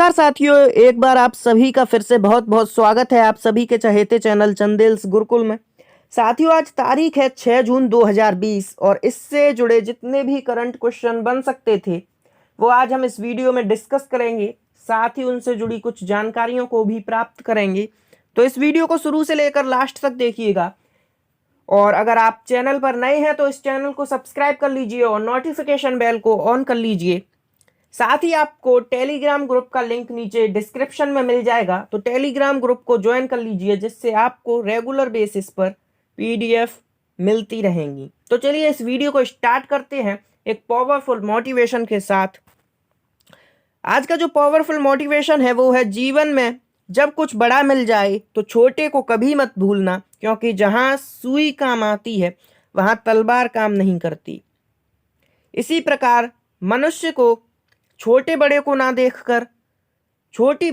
नमस्कार साथियों, एक बार आप सभी का फिर से बहुत बहुत स्वागत है आप सभी के चहेते चैनल चंदेल्स गुरुकुल में। साथियों, आज तारीख है 6 जून 2020 और इससे जुड़े जितने भी करंट क्वेश्चन बन सकते थे वो आज हम इस वीडियो में डिस्कस करेंगे। साथ ही उनसे जुड़ी कुछ जानकारियों को भी प्राप्त करेंगे। तो इस वीडियो को शुरू से लेकर लास्ट तक देखिएगा। और अगर आप चैनल पर नए हैं तो इस चैनल को सब्सक्राइब कर लीजिए और नोटिफिकेशन बेल को ऑन कर लीजिए। साथ ही आपको टेलीग्राम ग्रुप का लिंक नीचे डिस्क्रिप्शन में मिल जाएगा, तो टेलीग्राम ग्रुप को ज्वाइन कर लीजिए जिससे आपको रेगुलर बेसिस पर पीडीएफ मिलती रहेंगी। तो चलिए इस वीडियो को स्टार्ट करते हैं एक पावरफुल मोटिवेशन के साथ। आज का जो पावरफुल मोटिवेशन है वो है, जीवन में जब कुछ बड़ा मिल जाए तो छोटे को कभी मत भूलना, क्योंकि जहां सुई काम आती है वहां तलवार काम नहीं करती। इसी प्रकार मनुष्य को छोटे बड़े को ना देखकर, छोटी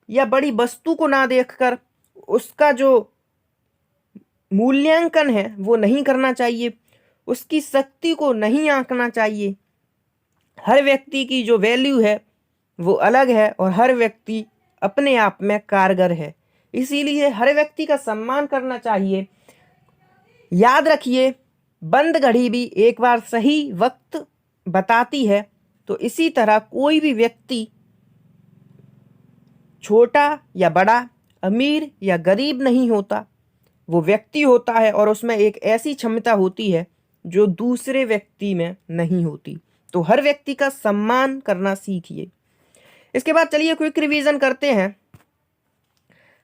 या बड़ी वस्तु को ना देखकर उसका जो मूल्यांकन है वो नहीं करना चाहिए, उसकी शक्ति को नहीं आंकना चाहिए। हर व्यक्ति की जो वैल्यू है वो अलग है और हर व्यक्ति अपने आप में कारगर है, इसीलिए हर व्यक्ति का सम्मान करना चाहिए। याद रखिए, बंद घड़ी भी एक बार सही वक्त बताती है। तो इसी तरह कोई भी व्यक्ति छोटा या बड़ा, अमीर या गरीब नहीं होता, वो व्यक्ति होता है और उसमें एक ऐसी क्षमता होती है जो दूसरे व्यक्ति में नहीं होती। तो हर व्यक्ति का सम्मान करना सीखिए। इसके बाद चलिए क्विक रिवीजन करते हैं।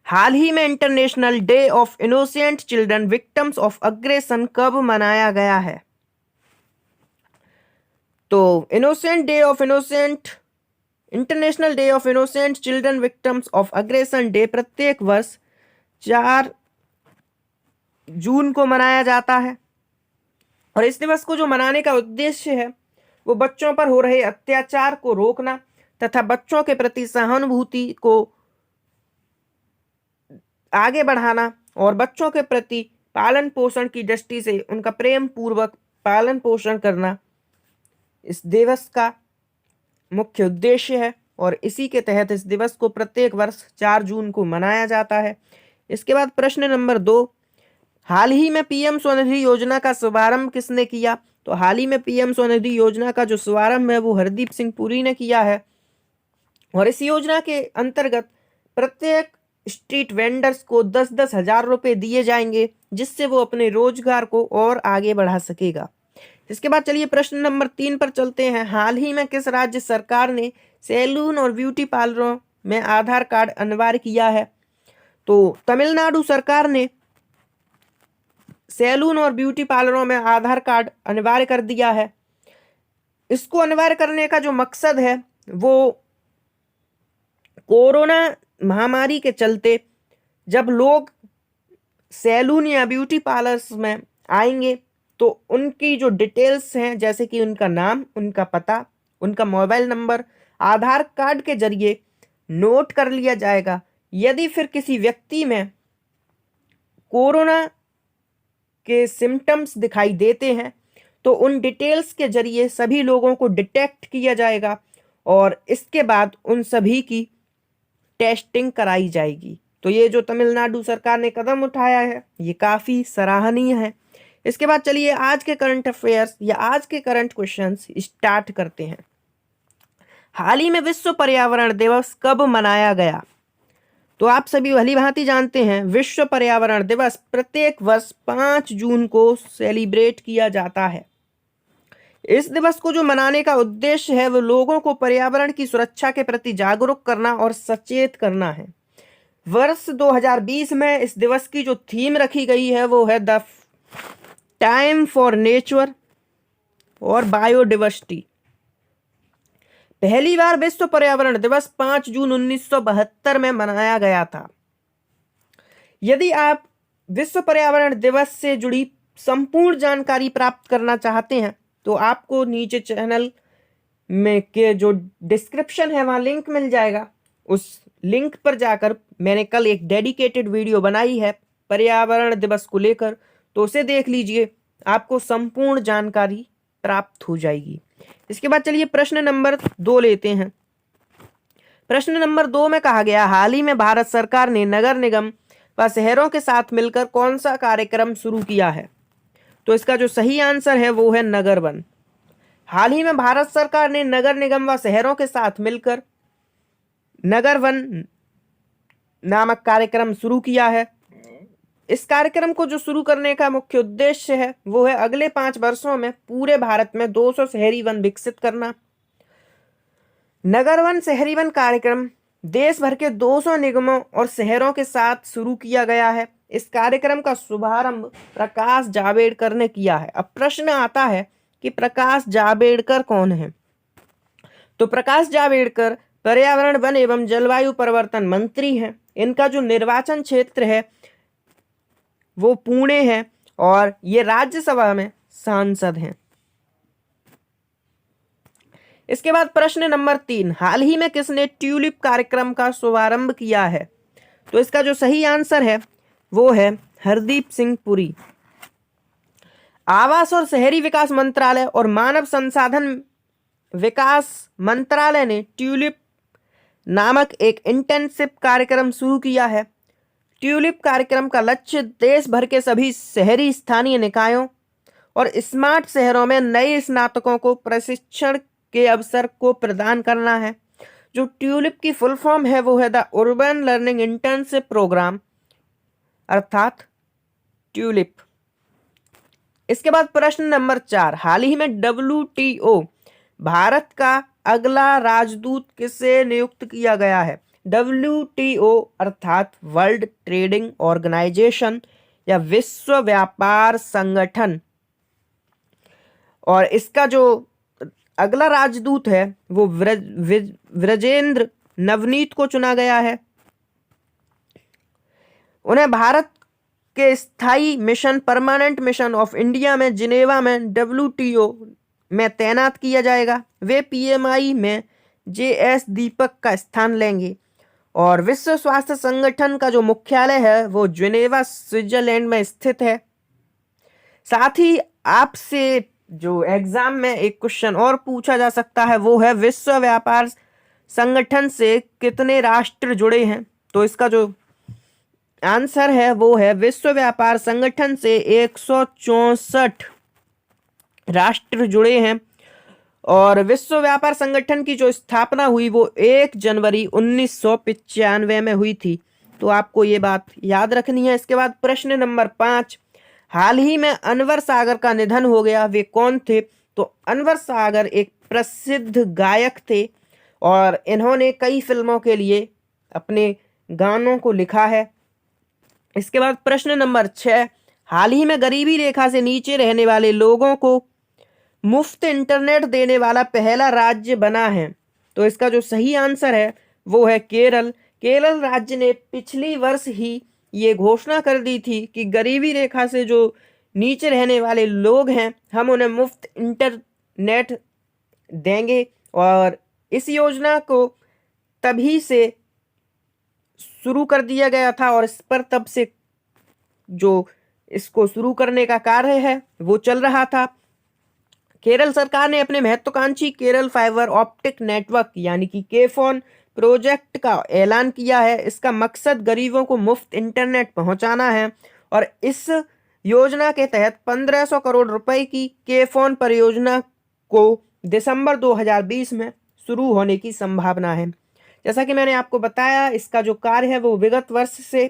हाल ही में international day of innocent children victims of aggression कब मनाया गया है? तो international day of innocent children victims of aggression day प्रत्येक वर्ष 4 जून को मनाया जाता है। और इस दिवस को जो मनाने का उद्देश्य है वो बच्चों पर हो रहे अत्याचार को रोकना तथा बच्चों के प्रति सहानुभूति को आगे बढ़ाना और बच्चों के प्रति पालन पोषण की दृष्टि से उनका प्रेम पूर्वक पालन पोषण करना इस दिवस का मुख्य उद्देश्य है। और इसी के तहत इस दिवस को प्रत्येक वर्ष 4 जून को मनाया जाता है। इसके बाद प्रश्न नंबर 2, हाल ही में पीएम स्वनिधि योजना का शुभारंभ किसने किया? तो हाल ही में पीएम स्वनिधि योजना का जो शुभारंभ है वो हरदीप सिंह पुरी ने किया है। और इस योजना के अंतर्गत प्रत्येक स्ट्रीट वेंडर्स को 10-10 हजार रुपये दिए जाएंगे, जिससे वो अपने रोजगार को और आगे बढ़ा सकेगा। इसके बाद चलिए प्रश्न नंबर 3 पर चलते हैं। हाल ही में किस राज्य सरकार ने सैलून और ब्यूटी पार्लरों में आधार कार्ड अनिवार्य किया है? तो तमिलनाडु सरकार ने सैलून और ब्यूटी पार्लरों में आधार कार्ड अनिवार्य कर दिया है। इसको अनिवार्य करने का जो मकसद है वो कोरोना महामारी के चलते जब लोग सैलून या ब्यूटी पार्लर्स में आएंगे तो उनकी जो डिटेल्स हैं, जैसे कि उनका नाम, उनका पता, उनका मोबाइल नंबर आधार कार्ड के जरिए नोट कर लिया जाएगा। यदि फिर किसी व्यक्ति में कोरोना के सिम्टम्स दिखाई देते हैं तो उन डिटेल्स के जरिए सभी लोगों को डिटेक्ट किया जाएगा और इसके बाद उन सभी की टेस्टिंग कराई जाएगी। तो ये जो तमिलनाडु सरकार ने कदम उठाया है ये काफ़ी सराहनीय है। इसके बाद चलिए आज के करंट अफेयर्स या आज के करंट क्वेश्चंस स्टार्ट करते हैं। हाल ही में विश्व पर्यावरण दिवस कब मनाया गया? तो आप सभी भली भांति जानते हैं विश्व पर्यावरण दिवस प्रत्येक वर्ष 5 जून को सेलिब्रेट किया जाता है। इस दिवस को जो मनाने का उद्देश्य है वो लोगों को पर्यावरण की सुरक्षा के प्रति जागरूक करना और सचेत करना है। वर्ष 2020 में इस दिवस की जो थीम रखी गई है वो है द टाइम फॉर नेचर और बायोडाइवर्सिटी। पहली बार विश्व पर्यावरण दिवस 5 जून 1972 में मनाया गया था। यदि आप विश्व पर्यावरण दिवस से जुड़ी संपूर्ण जानकारी प्राप्त करना चाहते हैं तो आपको नीचे चैनल में के जो डिस्क्रिप्शन है वहाँ लिंक मिल जाएगा। उस लिंक पर जाकर मैंने कल एक डेडिकेटेड वीडियो बनाई है पर्यावरण दिवस को लेकर, तो उसे देख लीजिए, आपको संपूर्ण जानकारी प्राप्त हो जाएगी। इसके बाद चलिए प्रश्न नंबर 2 लेते हैं। प्रश्न नंबर 2 में कहा गया, हाल ही में भारत सरकार ने नगर निगम व शहरों के साथ मिलकर कौन सा कार्यक्रम शुरू किया है? तो इसका जो सही आंसर है वो है नगर वन। हाल ही में भारत सरकार ने नगर निगम व शहरों के साथ मिलकर नगर वन नामक कार्यक्रम शुरू किया है। इस कार्यक्रम को जो शुरू करने का मुख्य उद्देश्य है वो है अगले 5 वर्षों में पूरे भारत में 200 शहरी वन विकसित करना। नगर वन शहरी वन कार्यक्रम देश भर के 200 निगमों और शहरों के साथ शुरू किया गया है। इस कार्यक्रम का शुभारंभ प्रकाश जावड़ेकर ने किया है। अब प्रश्न आता है कि प्रकाश जावड़ेकर कौन है? तो प्रकाश जावड़ेकर पर्यावरण, वन एवं जलवायु परिवर्तन मंत्री हैं। इनका जो निर्वाचन क्षेत्र है वो पुणे है और ये राज्यसभा में सांसद हैं। इसके बाद प्रश्न नंबर 3, हाल ही में किसने ट्यूलिप कार्यक्रम का शुभारंभ किया है? तो इसका जो सही आंसर है वो है हरदीप सिंह पुरी। आवास और शहरी विकास मंत्रालय और मानव संसाधन विकास मंत्रालय ने ट्यूलिप नामक एक इंटर्नशिप कार्यक्रम शुरू किया है। ट्यूलिप कार्यक्रम का लक्ष्य देश भर के सभी शहरी स्थानीय निकायों और स्मार्ट शहरों में नए स्नातकों को प्रशिक्षण के अवसर को प्रदान करना है। जो ट्यूलिप की फुल फॉर्म है वो है the urban learning internship program, अर्थात ट्यूलिप। इसके बाद प्रश्न नंबर 4, हाल ही में WTO भारत का अगला राजदूत किसे नियुक्त किया गया है? WTO अर्थात वर्ल्ड ट्रेडिंग ऑर्गेनाइजेशन या विश्व व्यापार संगठन, और इसका जो अगला राजदूत है वो व्रजेंद्र नवनीत को चुना गया है। उन्हें भारत के स्थायी mission permanent mission of India में जिनेवा में WTO में तैनात किया जाएगा। वे PMI में JS दीपक का स्थान लेंगे और विश्व स्वास्थ्य संगठन का जो मुख्यालय है वो जिनेवा स्विट्जरलैंड में स्थित है। साथ ही आपसे जो एग्जाम में एक क्वेश्चन और पूछा जा सकता है वो है, विश्व व्यापार संगठन से कितने राष्ट्र जुड़े हैं? तो इसका जो आंसर है वो है, विश्व व्यापार संगठन से 164 राष्ट्र जुड़े हैं और विश्व व्यापार संगठन की जो स्थापना हुई वो 1 जनवरी 1995 में हुई थी। तो आपको ये बात याद रखनी है। इसके बाद प्रश्न नंबर 5, हाल ही में अनवर सागर का निधन हो गया, वे कौन थे? तो अनवर सागर एक प्रसिद्ध गायक थे और इन्होंने कई फिल्मों के लिए अपने गानों को लिखा है। इसके बाद प्रश्न नंबर 6, हाल ही में गरीबी रेखा से नीचे रहने वाले लोगों को मुफ्त इंटरनेट देने वाला पहला राज्य बना है। तो इसका जो सही आंसर है वो है केरल। केरल राज्य ने पिछली वर्ष ही ये घोषणा कर दी थी कि गरीबी रेखा से जो नीचे रहने वाले लोग हैं हम उन्हें मुफ्त इंटरनेट देंगे और इस योजना को तभी से शुरू कर दिया गया था और इस पर तब से जो इसको शुरू करने का कार्य है वो चल रहा था। केरल सरकार ने अपने महत्वाकांक्षी केरल फाइबर ऑप्टिक नेटवर्क यानी कि KFON प्रोजेक्ट का ऐलान किया है। इसका मकसद गरीबों को मुफ्त इंटरनेट पहुंचाना है और इस योजना के तहत 1500 करोड़ रुपए की KFON परियोजना को दिसंबर 2020 में शुरू होने की संभावना है। जैसा कि मैंने आपको बताया, इसका जो कार्य है वो विगत वर्ष से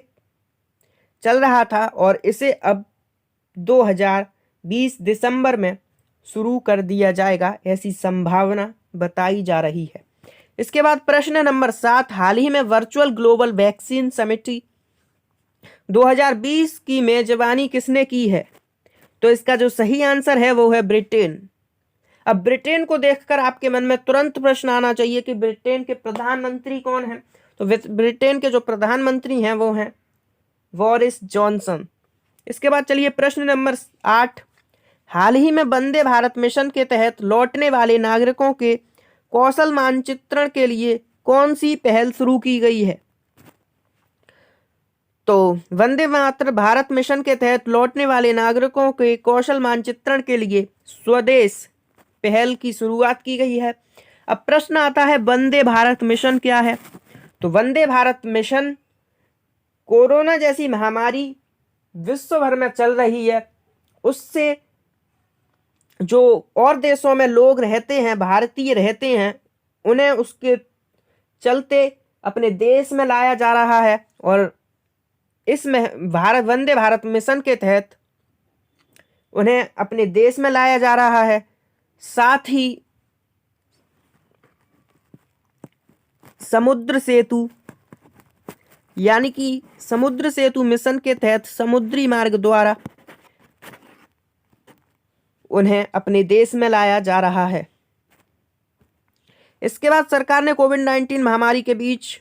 चल रहा था और इसे अब 2020 दिसंबर में शुरू कर दिया जाएगा, ऐसी संभावना बताई जा रही है। इसके बाद प्रश्न नंबर 7, हाल ही में वर्चुअल ग्लोबल वैक्सीन समिति 2020 की मेजबानी किसने की है? तो इसका जो सही आंसर है वो है ब्रिटेन। अब ब्रिटेन को देखकर आपके मन में तुरंत प्रश्न आना चाहिए कि ब्रिटेन के प्रधानमंत्री कौन हैं? तो ब्रिटेन के जो प्रधानमंत्री हैं वो हैं बोरिस जॉनसन। इसके बाद चलिए प्रश्न नंबर 8, हाल ही में वंदे भारत मिशन के तहत लौटने वाले नागरिकों के कौशल मानचित्रण के लिए कौन सी पहल शुरू की गई है? तो वंदे मातृ भारत मिशन के तहत लौटने वाले नागरिकों के कौशल मानचित्रण के लिए स्वदेश पहल की शुरुआत की गई है। अब प्रश्न आता है वंदे भारत मिशन क्या है। तो वंदे भारत मिशन कोरोना जैसी महामारी विश्व भर में चल रही है, उससे जो और देशों में लोग रहते हैं, भारतीय रहते हैं, उन्हें उसके चलते अपने देश में लाया जा रहा है। और इसमें वंदे भारत मिशन के तहत उन्हें अपने देश में लाया जा रहा है। साथ ही समुद्र सेतु यानी कि समुद्र सेतु मिशन के तहत समुद्री मार्ग द्वारा उन्हें अपने देश में लाया जा रहा है। इसके बाद सरकार ने कोविड-19 महामारी के बीच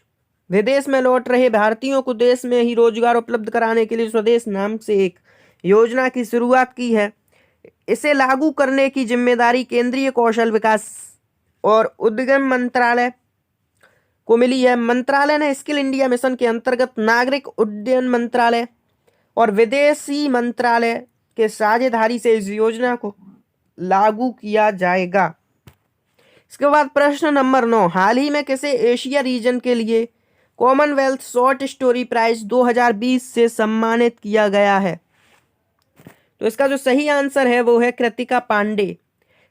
विदेश में लौट रहे भारतीयों को देश में ही रोजगार उपलब्ध कराने के लिए स्वदेश नाम से एक योजना की शुरुआत की है। इसे लागू करने की जिम्मेदारी केंद्रीय कौशल विकास और उद्यम मंत्रालय को मिली है। मंत्रालय ने स्किल इंडिया मिशन के अंतर्गत नागरिक उड्डयन मंत्रालय और विदेशी मंत्रालय के साझेदारी से इस योजना को लागू किया जाएगा। इसके बाद प्रश्न नंबर 9, हाल ही में किसे एशिया रीजन के लिए कॉमनवेल्थ शॉर्ट स्टोरी प्राइज 2020 से सम्मानित किया गया है। तो इसका जो सही आंसर है वो है कृतिका पांडे।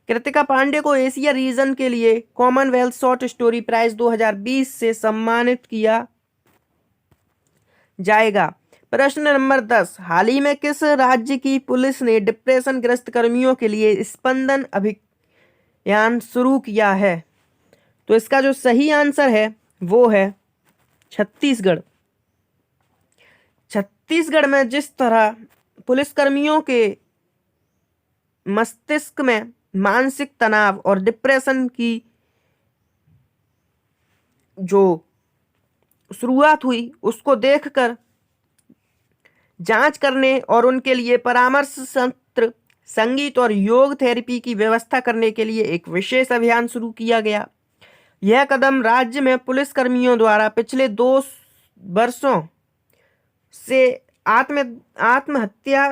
कृतिका पांडे को एशिया रीजन के लिए कॉमनवेल्थ शॉर्ट स्टोरी प्राइज 2020 से सम्मानित किया जाएगा। प्रश्न नंबर 10, हाल ही में किस राज्य की पुलिस ने डिप्रेशन ग्रस्त कर्मियों के लिए स्पंदन अभियान शुरू किया है। तो इसका जो सही आंसर है वो है छत्तीसगढ़। छत्तीसगढ़ में जिस तरह पुलिसकर्मियों के मस्तिष्क में मानसिक तनाव और डिप्रेशन की जो शुरुआत हुई, उसको देखकर जांच करने और उनके लिए परामर्श सत्र, संगीत और योग थेरेपी की व्यवस्था करने के लिए एक विशेष अभियान शुरू किया गया। यह कदम राज्य में पुलिसकर्मियों द्वारा पिछले 2 वर्षों से आत्महत्या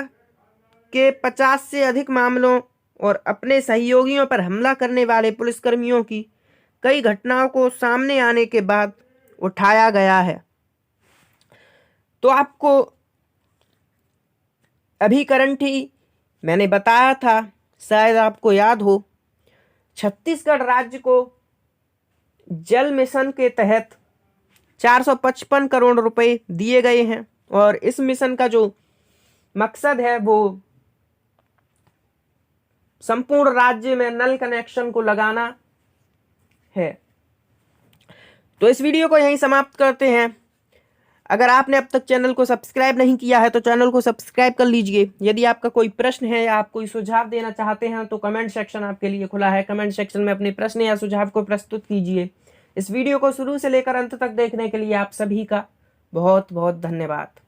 के 50 से अधिक मामलों और अपने सहयोगियों पर हमला करने वाले पुलिसकर्मियों की कई घटनाओं को सामने आने के बाद उठाया गया है। तो आपको अभी करंट ही मैंने बताया था, शायद आपको याद हो, छत्तीसगढ़ राज्य को जल मिशन के तहत 455 करोड़ रुपए दिए गए हैं और इस मिशन का जो मकसद है वो संपूर्ण राज्य में नल कनेक्शन को लगाना है। तो इस वीडियो को यहीं समाप्त करते हैं। अगर आपने अब तक चैनल को सब्सक्राइब नहीं किया है तो चैनल को सब्सक्राइब कर लीजिए। यदि आपका कोई प्रश्न है या आप कोई सुझाव देना चाहते हैं तो कमेंट सेक्शन आपके लिए खुला है। कमेंट सेक्शन में अपने प्रश्न या सुझाव को प्रस्तुत कीजिए। इस वीडियो को शुरू से लेकर अंत तक देखने के लिए आप सभी का बहुत बहुत धन्यवाद।